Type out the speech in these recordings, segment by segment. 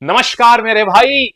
नमस्कार मेरे भाई।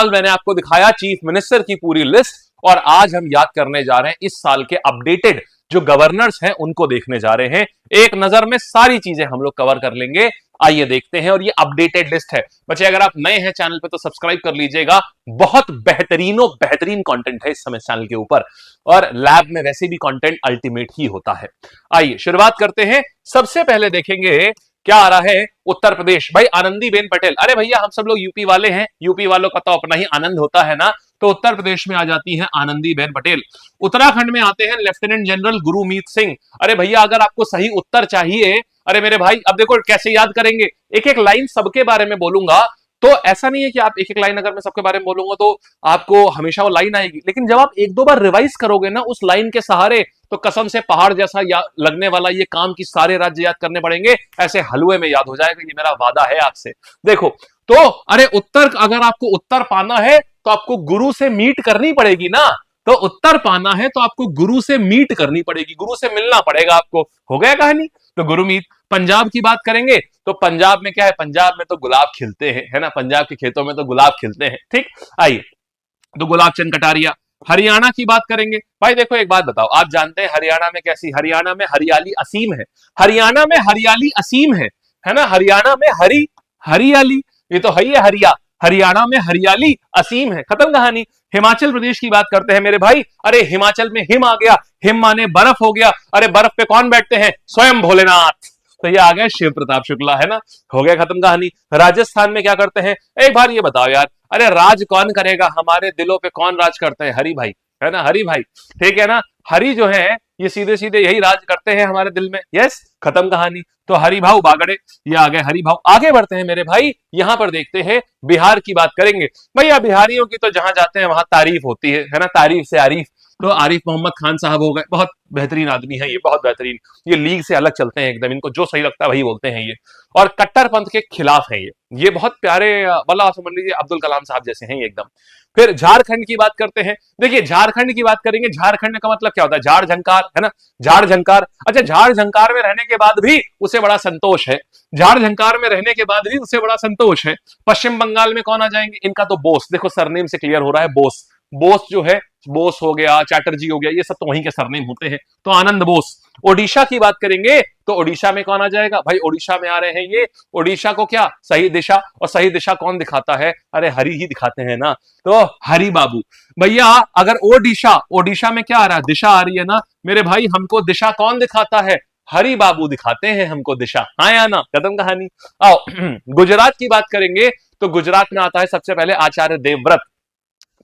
मैंने आपको दिखाया चीफ मिनिस्टर की पूरी लिस्ट और आज हम याद करने जा रहे हैं इस साल के अपडेटेड जो गवर्नर्स हैं उनको देखने जा रहे हैं। एक नजर में सारी चीजें हम लोग कवर कर लेंगे। आइए देखते हैं। और ये अपडेटेड लिस्ट है बच्चे, अगर आप नए हैं चैनल पे तो सब्सक्राइब कर लीजिएगा। बहुत बेहतरीन कंटेंट है इस समय चैनल के ऊपर और लैब में वैसे भी कंटेंट अल्टीमेट ही होता है। आइए शुरुआत करते हैं। सबसे पहले देखेंगे क्या आ रहा है। उत्तर प्रदेश, भाई आनंदीबेन पटेल। अरे भैया हम सब लोग यूपी वाले हैं, यूपी वालों का तो अपना ही आनंद होता है ना। तो उत्तर प्रदेश में आ जाती हैं आनंदीबेन पटेल। उत्तराखंड में आते हैं लेफ्टिनेंट जनरल गुरमीत सिंह। अरे भैया अगर आपको सही उत्तर चाहिए, अरे मेरे भाई अब देखो कैसे याद करेंगे। एक एक लाइन सबके बारे में बोलूंगा तो ऐसा नहीं है कि आप एक एक लाइन अगर मैं सबके बारे में बोलूंगा तो आपको हमेशा वो लाइन आएगी, लेकिन जब आप एक दो बार रिवाइज करोगे ना उस लाइन के सहारे तो कसम से पहाड़ जैसा लगने वाला ये काम कि सारे राज्य याद करने पड़ेंगे, ऐसे हलवे में याद हो जाएगा। ये मेरा वादा है आपसे। देखो तो अरे उत्तर, अगर आपको उत्तर पाना है तो आपको गुरु से मीट करनी पड़ेगी ना। तो उत्तर पाना है तो आपको गुरु से मीट करनी पड़ेगी, गुरु से मिलना पड़ेगा आपको। हो गया कहानी। तो गुरुमीत। पंजाब की बात करेंगे तो पंजाब में क्या है, पंजाब में तो गुलाब खिलते हैं, है ना। पंजाब के खेतों में तो गुलाब खिलते हैं। ठीक, आइए तो गुलाब चंद कटारिया। हरियाणा की बात करेंगे। भाई देखो एक बात बताओ, आप जानते हैं हरियाणा में कैसी, हरियाणा में हरियाली असीम है। हरियाणा में हरियाली असीम है ना। हरियाणा में हरियाली, ये तो है ही है हरिया। हरियाणा में हरियाली असीम है, खत्म कहानी। हिमाचल प्रदेश की बात करते हैं मेरे भाई। अरे हिमाचल में हिम आ गया, हिम माने बर्फ हो गया। अरे बर्फ पे कौन बैठते हैं, स्वयं भोलेनाथ। तो ये आ गया शिव प्रताप शुक्ला, है ना। हो गया खत्म कहानी। राजस्थान में क्या करते हैं, एक बार ये बताओ यार। अरे राज कौन करेगा, हमारे दिलों पे कौन राज करते हैं, हरि भाई, है ना। हरि भाई, ठीक है ना। हरि जो है ये सीधे सीधे यही राज करते हैं हमारे दिल में। यस, खत्म कहानी। तो हरि भाव बागड़े, ये आ गए हरि भाव। आगे बढ़ते हैं मेरे भाई, यहां पर देखते हैं बिहार की बात करेंगे। भैया बिहारियों की तो जहां जाते हैं वहां तारीफ होती है ना। तारीफ से आरिफ। तो आरिफ मोहम्मद खान साहब हो गए, बहुत बेहतरीन आदमी है ये, बहुत बेहतरीन। ये लीग से अलग चलते हैं एकदम, इनको जो सही लगता है वही बोलते हैं ये। और कट्टरपंथ के खिलाफ है ये बहुत प्यारे, वाला समझ लीजिए अब्दुल कलाम साहब जैसे हैं ये एकदम। फिर झारखंड की बात करते हैं। देखिए झारखंड की बात करेंगे, झारखंड का मतलब क्या होता है, झाड़ झंकार, है ना। झाड़ झंकार, अच्छा झाड़ झंकार में रहने के बाद भी उसे बड़ा संतोष है। झाड़ झंकार में रहने के बाद भी उसे बड़ा संतोष है। पश्चिम बंगाल में कौन आ जाएंगे, इनका तो बोस, देखो सरनेम से क्लियर हो रहा है, बोस। बोस जो है, बोस हो गया, चैटर्जी हो गया, ये सब तो वहीं के सरनेम होते हैं। तो आनंद बोस। ओडिशा की बात करेंगे तो ओडिशा में कौन आ जाएगा, भाई ओडिशा में आ रहे हैं ये। ओडिशा को क्या, सही दिशा। और सही दिशा कौन दिखाता है, अरे हरि ही दिखाते हैं ना। तो हरि बाबू। भैया अगर ओडिशा में क्या आ रहा है, दिशा आ रही है ना मेरे भाई। हमको दिशा कौन दिखाता है, हरि बाबू दिखाते हैं हमको दिशा। हाँ या ना, खत्म कहानी। आओ गुजरात की बात करेंगे तो गुजरात में आता है सबसे पहले आचार्य देवव्रत।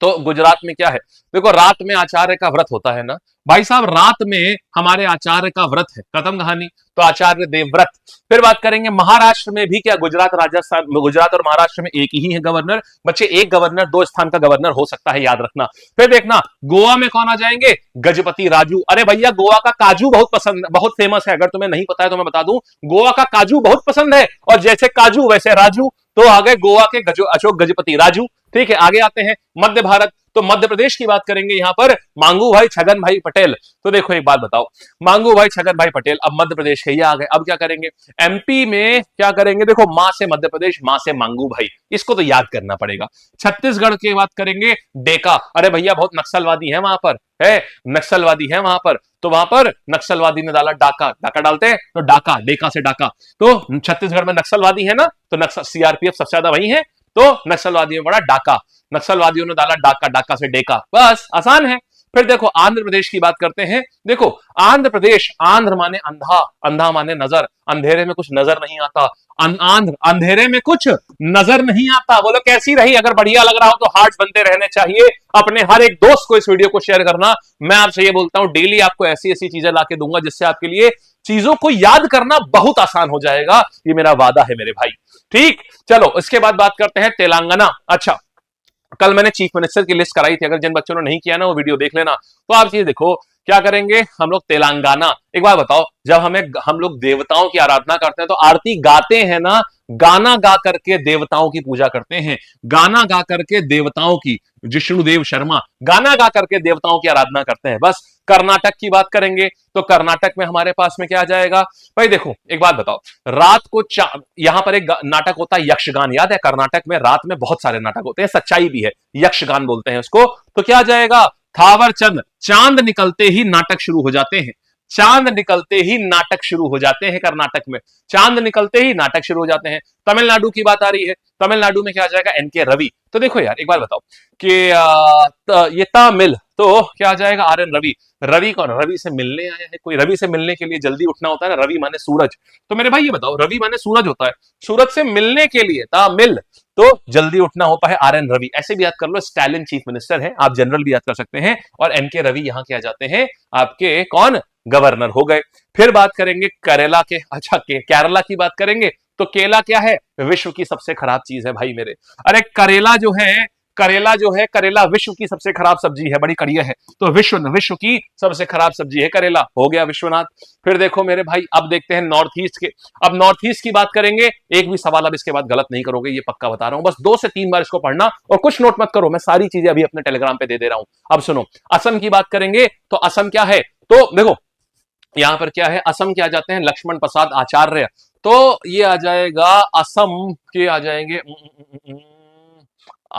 तो गुजरात में क्या है, देखो रात में आचार्य का व्रत होता है ना भाई साहब, रात में हमारे आचार्य का व्रत है, खत्म कहानी। तो आचार्य देवव्रत। फिर बात करेंगे महाराष्ट्र में भी क्या, गुजरात राजस्थान, गुजरात और महाराष्ट्र में एक ही है गवर्नर। बच्चे एक गवर्नर दो स्थान का गवर्नर हो सकता है, याद रखना। फिर देखना गोवा में कौन आ जाएंगे, गजपति राजू। अरे भैया गोवा का काजू बहुत पसंद, बहुत फेमस है, अगर तुम्हें नहीं पता है तो मैं बता दूं, गोवा का काजू बहुत पसंद है। और जैसे काजू वैसे राजू, तो आ गए गोवा के अशोक गजपति राजू। ठीक है, आगे आते हैं मध्य भारत। तो मध्य प्रदेश की बात करेंगे यहां पर मांगू भाई छगन भाई पटेल। तो देखो एक बात बताओ, मांगू भाई छगन भाई पटेल अब मध्य प्रदेश के ये आ गए। अब क्या करेंगे, एमपी में क्या करेंगे, देखो मां से मध्य प्रदेश, मां से मांगू भाई, इसको तो याद करना पड़ेगा। छत्तीसगढ़ की बात करेंगे डेका। अरे भैया बहुत नक्सलवादी है वहां पर, है नक्सलवादी है वहां पर। तो वहां पर नक्सलवादी ने डाला डाका, डाका डालते हैं तो डाका, डेका से डाका। तो छत्तीसगढ़ में नक्सलवादी है ना, तो नक्सल सीआरपीएफ सबसे ज्यादा वही है। तो नक्सलवादियों में बड़ा डाका, नक्सलवादियों ने डाला डाका, डाका से डेका, बस आसान है। फिर देखो आंध्र प्रदेश की बात करते हैं। देखो आंध्र प्रदेश, आंध्र माने अंधा, अंधा माने नजर, अंधेरे में कुछ नजर नहीं आता। आंध्र, अंधेरे में कुछ नजर नहीं आता। बोलो कैसी रही, अगर बढ़िया लग रहा हो तो हार्ट्स बनते रहने चाहिए। अपने हर एक दोस्त को इस वीडियो को शेयर करना। मैं आपसे ये बोलता हूं डेली आपको ऐसी ऐसी चीजें लाके दूंगा जिससे आपके लिए चीजों को याद करना बहुत आसान हो जाएगा, ये मेरा वादा है मेरे भाई। ठीक, चलो इसके बाद बात करते हैं तेलंगाना। अच्छा कल मैंने चीफ मिनिस्टर की लिस्ट कराई थी, अगर जिन बच्चों ने नहीं किया ना वो वीडियो देख लेना। तो आप चीज देखो क्या करेंगे हम लोग, तेलंगाना। एक बार बताओ, जब हम लोग देवताओं की आराधना करते हैं तो आरती गाते हैं ना, गाना गा करके देवताओं की पूजा करते हैं। गाना गा करके देवताओं की, जिष्णुदेव शर्मा गाना गा करके देवताओं की आराधना करते हैं। बस कर्नाटक की बात करेंगे तो कर्नाटक में हमारे पास में क्या आ जाएगा भाई। देखो एक बात बताओ, रात को यहां पर एक नाटक होता है यक्षगान, याद है? कर्नाटक में रात में बहुत सारे नाटक होते हैं, सच्चाई भी है, यक्षगान बोलते हैं उसको। तो क्या आ जाएगा, थावर चंद, चांद निकलते ही नाटक शुरू हो जाते हैं, चांद निकलते ही नाटक शुरू हो जाते हैं कर्नाटक में, चांद निकलते ही नाटक शुरू हो जाते हैं। तमिलनाडु की बात आ रही है, तमिलनाडु में क्या आ जाएगा, एनके रवि। तो देखो यार एक बार बताओ कि ये तमिल तो क्या आ जाएगा, आर एन रवि। रवि कौन, रवि से मिलने आया है कोई? रवि से मिलने के लिए जल्दी उठना होता है ना, रवि माने सूरज। तो मेरे भाई ये बताओ, रवि माने सूरज होता है, सूरज से मिलने के लिए तमिल तो जल्दी उठना होता है आर एन रवि। ऐसे भी याद कर लो, स्टालिन चीफ मिनिस्टर है, आप जनरल भी याद कर सकते हैं, और एनके रवि यहां के आ जाते हैं आपके कौन, गवर्नर हो गए। फिर बात करेंगे केरला के, अच्छा केरला की बात करेंगे तो केला क्या है, विश्व की सबसे खराब चीज है भाई मेरे। अरे करेला जो है, करेला विश्व की सबसे खराब सब्जी है, बड़ी कड़िया है, तो विश्व की सबसे खराब सब्जी है करेला, हो गया विश्वनाथ। फिर देखो मेरे भाई, अब देखते हैं नॉर्थ ईस्ट के। अब नॉर्थ ईस्ट की बात करेंगे, एक भी सवाल अब इसके बाद गलत नहीं करोगे, ये पक्का बता रहा हूं, बस 2 से 3 बार इसको पढ़ना और कुछ नोट मत करो, मैं सारी चीजें अभी अपने टेलीग्राम पे दे रहा हूं। अब सुनो, असम की बात करेंगे तो असम क्या है, तो देखो यहां पर क्या है, असम के आ जाते हैं लक्ष्मण प्रसाद आचार्य, तो ये आ जाएगा असम के आ जाएंगे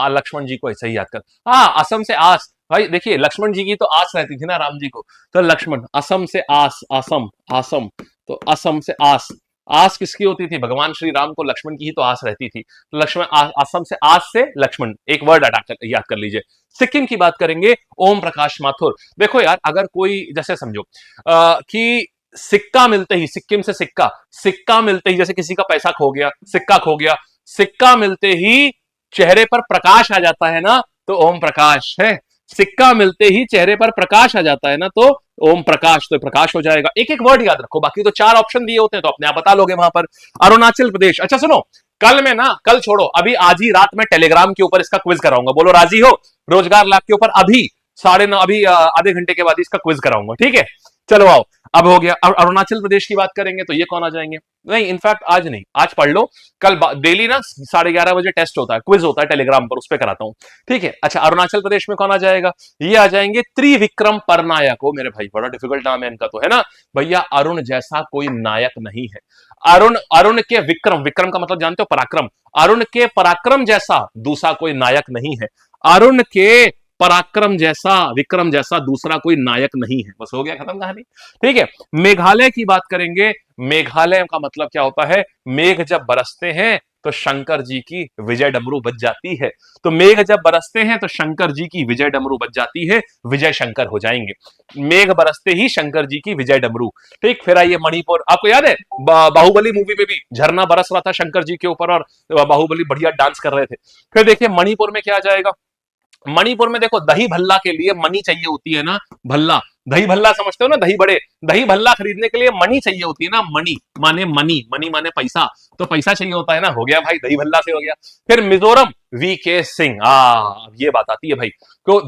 लक्ष्मण जी को ऐसे ही याद कर। हाँ, असम से आस, भाई देखिए लक्ष्मण जी की तो आस रहती थी ना राम जी को, तो लक्ष्मण, असम से आस, असम आसम, तो असम से आस, आस किसकी होती थी, भगवान श्री राम को लक्ष्मण की ही तो आस रहती थी, तो लक्ष्मण, असम से आस से लक्ष्मण, एक वर्ड याद कर लीजिए। सिक्किम की बात करेंगे, ओम प्रकाश माथुर। देखो यार, अगर कोई जैसे समझो कि सिक्का मिलते ही, सिक्किम से सिक्का, सिक्का मिलते ही, जैसे किसी का पैसा खो गया, सिक्का खो गया, सिक्का मिलते ही चेहरे पर प्रकाश आ जाता है ना, तो ओम प्रकाश है। सिक्का मिलते ही चेहरे पर प्रकाश आ जाता है ना, तो ओम प्रकाश, तो प्रकाश हो जाएगा। एक एक वर्ड याद रखो, बाकी तो 4 ऑप्शन दिए होते हैं तो अपने आप बता लोगे वहां पर। अरुणाचल प्रदेश, अच्छा सुनो, कल मैं ना, कल छोड़ो, अभी आज ही रात में टेलीग्राम के ऊपर इसका क्विज कराऊंगा, बोलो राजी हो? रोजगार लैब के ऊपर अभी 9:30, अभी आधे घंटे के बाद इसका क्विज कराऊंगा, ठीक है? चलो आओ, अब हो गया। अरुणाचल प्रदेश की बात करेंगे तो ये कौन आ जाएंगे, नहीं इनफैक्ट आज नहीं, आज पढ़ लो, कल डेली ना 11:30 बजे टेस्ट होता है, क्विज होता है टेलीग्राम पर, उस पर कराता हूं, ठीक है? अच्छा, अरुणाचल प्रदेश में कौन आ जाएगा, ये आ जाएंगे त्रिविक्रम परनायक। हो मेरे भाई, बड़ा डिफिकल्ट नाम है इनका तो, है ना भैया? अरुण जैसा कोई नायक नहीं है, अरुण के विक्रम, विक्रम का मतलब जानते हो, पराक्रम, अरुण के पराक्रम जैसा दूसरा कोई नायक नहीं है, अरुण के पराक्रम जैसा, विक्रम जैसा दूसरा कोई नायक नहीं है। बस हो गया, खत्म कहानी, ठीक है? मेघालय की बात करेंगे, मेघालय का मतलब क्या होता है, मेघ जब बरसते हैं तो शंकर जी की विजय डमरू बज जाती है, तो मेघ जब बरसते हैं तो शंकर जी की विजय डमरू बज जाती है, विजय शंकर हो जाएंगे, मेघ बरसते ही शंकर जी की विजय डमरू, ठीक? फिर आइए मणिपुर, आपको याद है बाहुबली मूवी में भी झरना बरस रहा था शंकर जी के ऊपर और बाहुबली बढ़िया डांस कर रहे थे। फिर देखिए मणिपुर में क्या आ जाएगा, मणिपुर में देखो दही भल्ला के लिए मनी चाहिए होती है ना, भल्ला, दही भल्ला समझते हो ना, दही बड़े, दही भल्ला खरीदने के लिए मनी चाहिए होती है ना, मनी माने मनी, मनी माने पैसा, तो पैसा चाहिए होता है ना, हो गया भाई, दही भल्ला से हो गया। फिर मिजोरम, वीके सिंह, ये बात आती है भाई, तो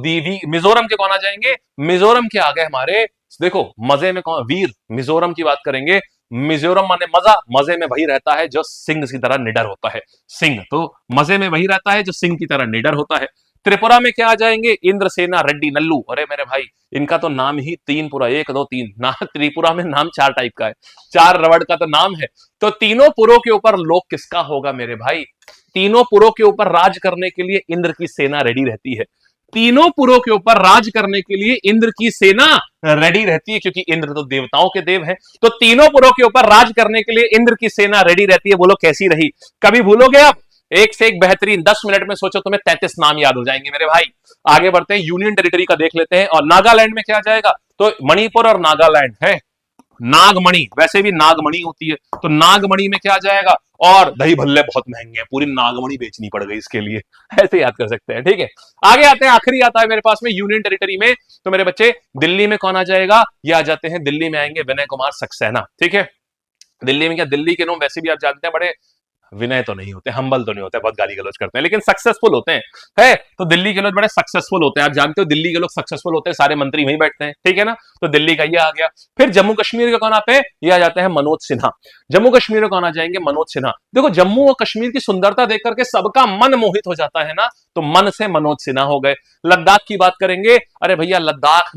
मिजोरम के कौन आ जाएंगे, मिजोरम के आ गए हमारे, देखो मजे में कौन, वीर, मिजोरम की बात करेंगे, मिजोरम माने मजा, मजे में वही रहता है जो सिंह की तरह निडर होता है, सिंह तो मजे में वही रहता है जो सिंह की तरह निडर होता है। त्रिपुरा में क्या आ जाएंगे, इंद्रसेना रेड्डी नल्लू, अरे मेरे भाई इनका तो नाम ही 3 पूरा, 1 2 3 ना, त्रिपुरा में नाम 4 टाइप का है, 4 रबड़ का तो नाम है, तो तीनों पुरों के ऊपर लोक किसका होगा मेरे भाई, तीनों पुरों के ऊपर राज करने के लिए इंद्र की सेना रेडी रहती है, तीनों पुरों के ऊपर राज करने के लिए इंद्र की सेना रेडी रहती है, क्योंकि इंद्र तो देवताओं के देव हैं, तो तीनों पुरों के ऊपर राज करने के लिए इंद्र की सेना रेडी रहती है। बोलो कैसी रही, कभी भूलोगे आप? एक से एक बेहतरीन, 10 मिनट में सोचो तुम्हें 33 नाम याद हो जाएंगे मेरे भाई। आगे बढ़ते हैं, यूनियन टेरिटरी का देख लेते हैं, और नागालैंड में क्या आ जाएगा, तो मणिपुर और नागालैंड है, नागमणि, वैसे भी नागमणि होती है, तो नागमणि में क्या आ जाएगा, और दही भल्ले बहुत महंगे हैं, पूरी नागमणि बेचनी पड़ गई इसके लिए, ऐसे याद कर सकते हैं, ठीक है? आगे आते हैं, आखिरी आता है मेरे पास में यूनियन टेरिटरी में, तो मेरे बच्चे दिल्ली में कौन आ जाएगा, ये आ जाते हैं, दिल्ली में आएंगे विनय कुमार सक्सेना, ठीक है? दिल्ली में क्या, दिल्ली के लोग वैसे भी आप जानते हैं बड़े विनय तो नहीं होते, हम्बल तो नहीं होते, बहुत गाली गलौज करते हैं, लेकिन सक्सेसफुल होते हैं, है? तो दिल्ली के लोग बड़े सक्सेसफुल होते हैं, आप जानते हो दिल्ली के लोग सक्सेसफुल होते हैं, सारे मंत्री वहीं बैठते हैं, ठीक है ना? तो दिल्ली का ये आ गया। फिर जम्मू कश्मीर के कौन आते हैं, ये आ जाते हैं मनोज सिन्हा, जम्मू कश्मीर में कौन आ जाएंगे, मनोज सिन्हा। देखो जम्मू और कश्मीर की सुंदरता देख करके सबका मन मोहित हो जाता है ना, तो मन से मनोज सिन्हा हो गए। लद्दाख की बात करेंगे, अरे भैया लद्दाख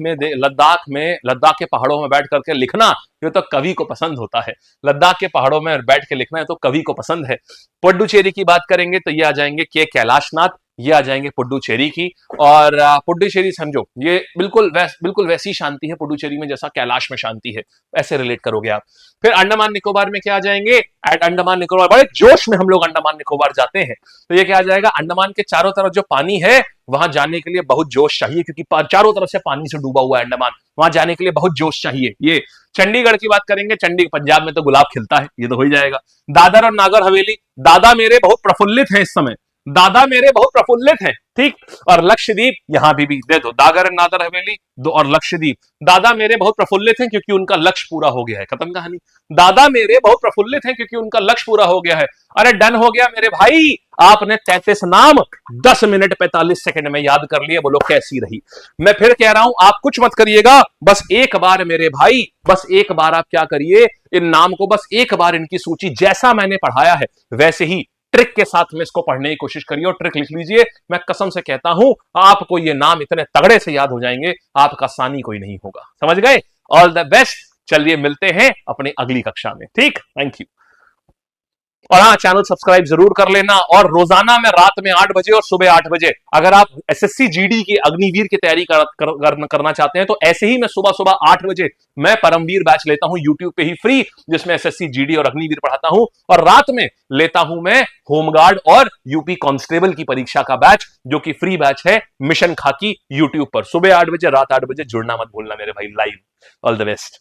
के पहाड़ों में बैठ करके लिखना ये तो कवि को पसंद होता है। लद्दाख के पहाड़ों में बैठ के लिखना है तो कवि को पसंद है। पुडुचेरी की बात करेंगे तो ये आ जाएंगे के कैलाशनाथ, ये आ जाएंगे पुडुचेरी की। और पुडुचेरी समझो ये बिल्कुल वैसी शांति है पुडुचेरी में जैसा कैलाश में शांति है, ऐसे रिलेट करोगे आप। फिर अंडमान निकोबार में क्या आ जाएंगे, एट अंडमान निकोबार, बड़े जोश में हम लोग अंडमान निकोबार जाते हैं, तो ये क्या आ जाएगा, अंडमान के चारों तरफ जो पानी है वहां जाने के लिए बहुत जोश चाहिए, क्योंकि चारों तरफ से पानी से डूबा हुआ है अंडमान, वहां जाने के लिए बहुत जोश चाहिए। ये चंडीगढ़ की बात करेंगे, पंजाब में तो गुलाब खिलता है, ये तो हो ही जाएगा। दादर और नागर हवेली, दादा मेरे बहुत प्रफुल्लित हैं इस समय, दादा मेरे बहुत प्रफुल्लित हैं, ठीक। और लक्षद्वीप, यहां भी दे दो दादर नागर हवेली दो, और लक्षद्वीप, दादा मेरे बहुत प्रफुल्लित हैं क्योंकि उनका लक्ष्य पूरा हो गया है, खत्म कहानी। दादा मेरे बहुत प्रफुल्लित हैं क्योंकि उनका लक्ष्य पूरा हो गया है। अरे डन हो गया मेरे भाई, आपने 33 नाम 10 मिनट 45 सेकंड में याद कर लिए, बोलो कैसी रही। मैं फिर कह रहा हूं, आप कुछ मत करिएगा, बस एक बार मेरे भाई, बस एक बार आप क्या करिए, इन नाम को बस एक बार इनकी सूची जैसा मैंने पढ़ाया है वैसे ही ट्रिक के साथ में इसको पढ़ने की कोशिश करिए और ट्रिक लिख लीजिए। मैं कसम से कहता हूं आपको ये नाम इतने तगड़े से याद हो जाएंगे, आपका सानी कोई नहीं होगा, समझ गए। ऑल द बेस्ट, चलिए मिलते हैं अपनी अगली कक्षा में, ठीक, थैंक यू। और हाँ, चैनल सब्सक्राइब जरूर कर लेना, और रोजाना में रात में 8 बजे और सुबह 8 बजे अगर आप एसएससी जीडी की अग्निवीर की तैयारी करना चाहते हैं तो ऐसे ही मैं सुबह 8 बजे मैं परमवीर बैच लेता हूं यूट्यूब पे ही फ्री, जिसमें एसएससी जीडी और अग्निवीर पढ़ाता हूं, और रात में लेता हूं मैं होमगार्ड और यूपी कांस्टेबल की परीक्षा का बैच, जो कि फ्री बैच है मिशन खाकी यूट्यूब पर। सुबह 8 बजे, रात 8 बजे जुड़ना मत भूलना मेरे भाई, लाइव। All the best.